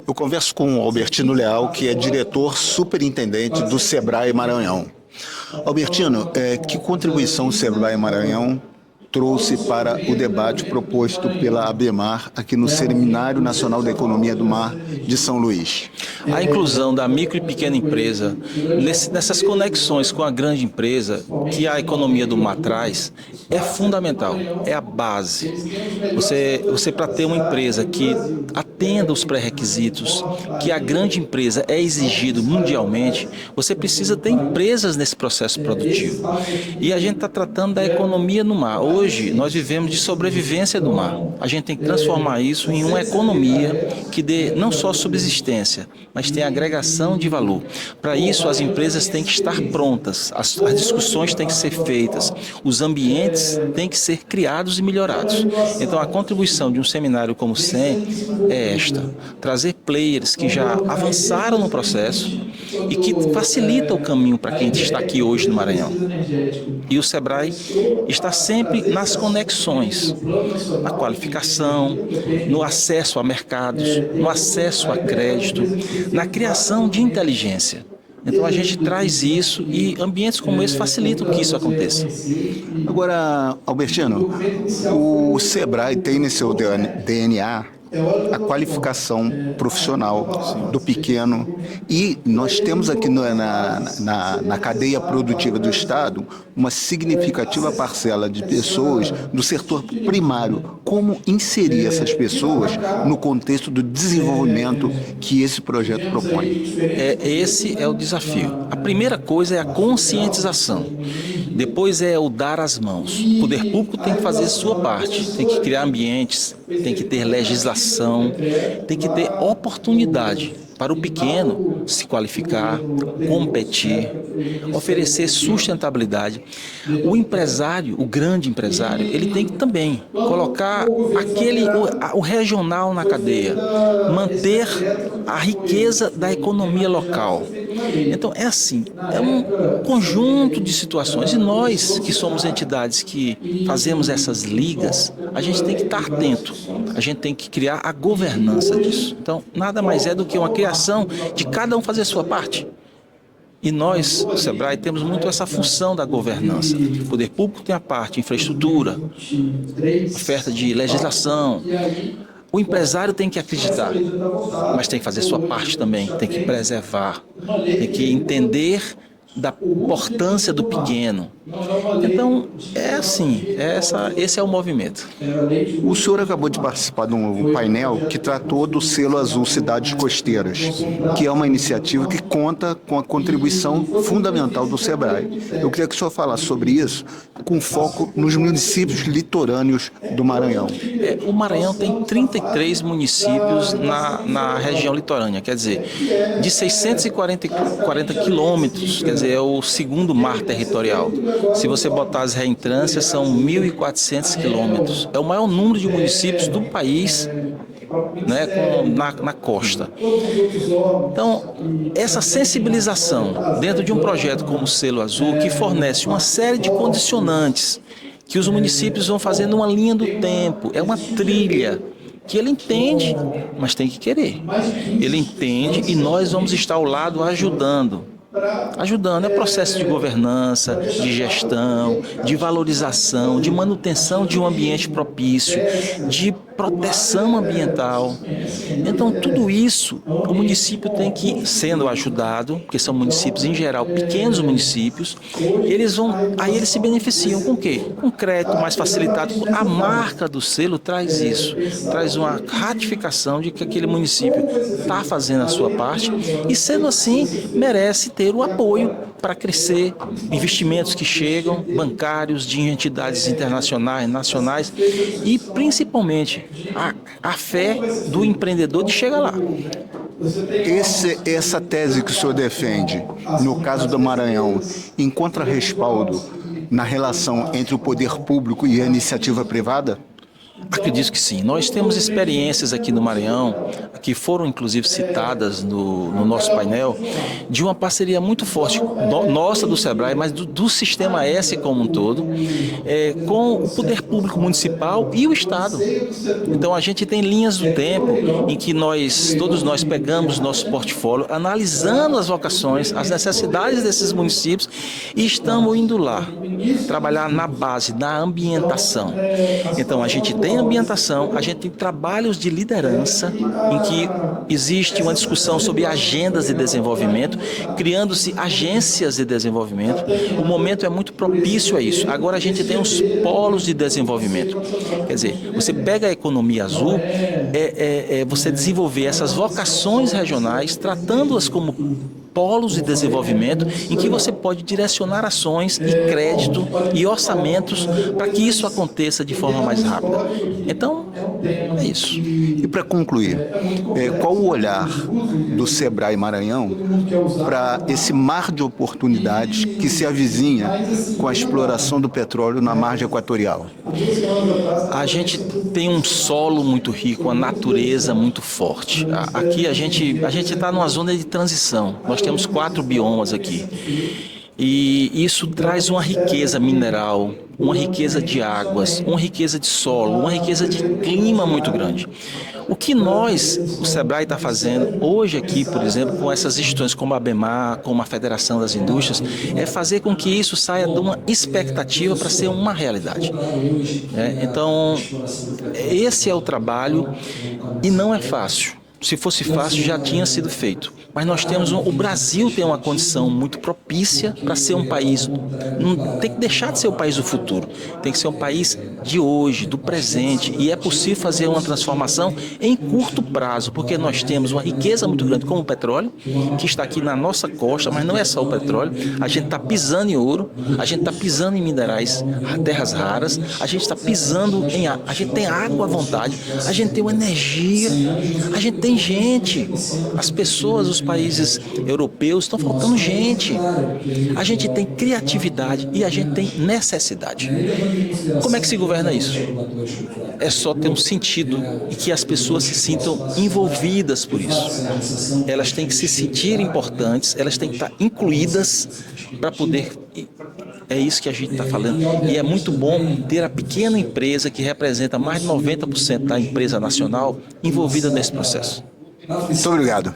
Eu converso com o Albertino Leal, que é diretor superintendente do Sebrae Maranhão. Albertino, que contribuição o Sebrae Maranhão trouxe para o debate proposto pela ABMAR aqui no Seminário Nacional da Economia do Mar de São Luís? A inclusão da micro e pequena empresa nessas conexões com a grande empresa que a economia do mar traz é fundamental, é a base. Você para ter uma empresa que atenda os pré-requisitos que a grande empresa é exigido mundialmente, você precisa ter empresas nesse processo produtivo. E a gente está tratando da economia no mar. Hoje nós vivemos de sobrevivência do mar. A gente tem que transformar isso em uma economia que dê não só subsistência, mas tem agregação de valor. Para isso, as empresas têm que estar prontas, as discussões têm que ser feitas, os ambientes têm que ser criados e melhorados. Então, a contribuição de um seminário como o SEM é esta: trazer players que já avançaram no processo e que facilita o caminho para quem está aqui hoje no Maranhão. E o Sebrae está sempre nas conexões, na qualificação, no acesso a mercados, no acesso a crédito, na criação de inteligência. Então a gente traz isso e ambientes como esse facilitam que isso aconteça. Agora, Albertino, o Sebrae tem no seu DNA a qualificação profissional do pequeno, e nós temos aqui na cadeia produtiva do Estado uma significativa parcela de pessoas do setor primário. Como inserir essas pessoas no contexto do desenvolvimento que esse projeto propõe? Esse é o desafio. A primeira coisa é a conscientização. Depois é o dar as mãos. O poder público tem que fazer a sua parte, tem que criar ambientes, tem que ter legislação, tem que ter oportunidade para o pequeno se qualificar, competir, oferecer sustentabilidade. O empresário, o grande empresário, ele tem que também colocar o regional na cadeia, manter a riqueza da economia local. Então é assim, é um conjunto de situações, e nós que somos entidades que fazemos essas ligas, a gente tem que estar atento, a gente tem que criar a governança disso. Então nada mais é do que uma criação de cada um fazer a sua parte. E nós, o Sebrae, temos muito essa função da governança. O poder público tem a parte infraestrutura, oferta de legislação. O empresário tem que acreditar, mas tem que fazer sua parte também, tem que preservar, tem que entender da importância do pequeno. Então, é assim, esse é o movimento. O senhor acabou de participar de um painel que tratou do selo azul Cidades Costeiras, que é uma iniciativa que conta com a contribuição fundamental do Sebrae. Eu queria que o senhor falasse sobre isso, com foco nos municípios litorâneos do Maranhão. O Maranhão tem 33 municípios na região litorânea, quer dizer, de 640 quilômetros, quer dizer, é o segundo mar territorial. Se você botar as reentrâncias, são 1.400 quilômetros. É o maior número de municípios do país, né, na costa. Então, essa sensibilização dentro de um projeto como o Selo Azul, que fornece uma série de condicionantes que os municípios vão fazendo uma linha do tempo, é uma trilha que ele entende, mas tem que querer. Ele entende e nós vamos estar ao lado ajudando, é processo de governança, de gestão, de valorização, de manutenção de um ambiente propício, de proteção ambiental. Então, tudo isso, o município tem que ir sendo ajudado, porque são municípios, em geral, pequenos municípios, aí eles se beneficiam com o quê? Com crédito mais facilitado. A marca do selo traz isso, traz uma ratificação de que aquele município está fazendo a sua parte e, sendo assim, merece ter o apoio para crescer, investimentos que chegam, bancários, de entidades internacionais, nacionais, e principalmente a fé do empreendedor de chegar lá. Essa tese que o senhor defende, no caso do Maranhão, encontra respaldo na relação entre o poder público e a iniciativa privada? Acredito que sim. Nós temos experiências aqui no Maranhão, que foram inclusive citadas no nosso painel, de uma parceria muito forte, nossa do SEBRAE, mas do Sistema S como um todo, com o poder público municipal e o Estado. Então a gente tem linhas do tempo em que todos nós pegamos nosso portfólio, analisando as vocações, as necessidades desses municípios e estamos indo lá, trabalhar na base, na ambientação. Então a gente tem ambientação, a gente tem trabalhos de liderança em que existe uma discussão sobre agendas de desenvolvimento, criando-se agências de desenvolvimento. O momento é muito propício a isso. Agora a gente tem os polos de desenvolvimento. Quer dizer, você pega a economia azul, você desenvolver essas vocações regionais, tratando-as como polos de desenvolvimento em que você pode direcionar ações e crédito e orçamentos para que isso aconteça de forma mais rápida. Então, é isso. E para concluir, qual o olhar do SEBRAE Maranhão para esse mar de oportunidades que se avizinha com a exploração do petróleo na margem equatorial? A gente tem um solo muito rico, uma natureza muito forte. Aqui a gente está numa zona de transição. Nós temos 4 biomas aqui. E isso traz uma riqueza mineral, uma riqueza de águas, uma riqueza de solo, uma riqueza de clima muito grande. O que o SEBRAE está fazendo hoje aqui, por exemplo, com essas instituições como a ABEMAR, como a Federação das Indústrias, é fazer com que isso saia de uma expectativa para ser uma realidade. Então, esse é o trabalho e não é fácil. Se fosse fácil, já tinha sido feito. Mas o Brasil tem uma condição muito propícia para ser um país, não tem que deixar de ser o país do futuro, tem que ser um país de hoje, do presente, e é possível fazer uma transformação em curto prazo, porque nós temos uma riqueza muito grande como o petróleo, que está aqui na nossa costa, mas não é só o petróleo, a gente está pisando em ouro, a gente está pisando em minerais, terras raras, a gente está pisando a gente tem água à vontade, a gente tem uma energia, a gente tem gente, as pessoas, os países europeus estão faltando gente, a gente tem criatividade e a gente tem necessidade. Como é que se governa isso? É só ter um sentido e que as pessoas se sintam envolvidas por isso. Elas têm que se sentir importantes, elas têm que estar incluídas para poder... É isso que a gente está falando. E é muito bom ter a pequena empresa que representa mais de 90% da empresa nacional envolvida nesse processo. Muito obrigado.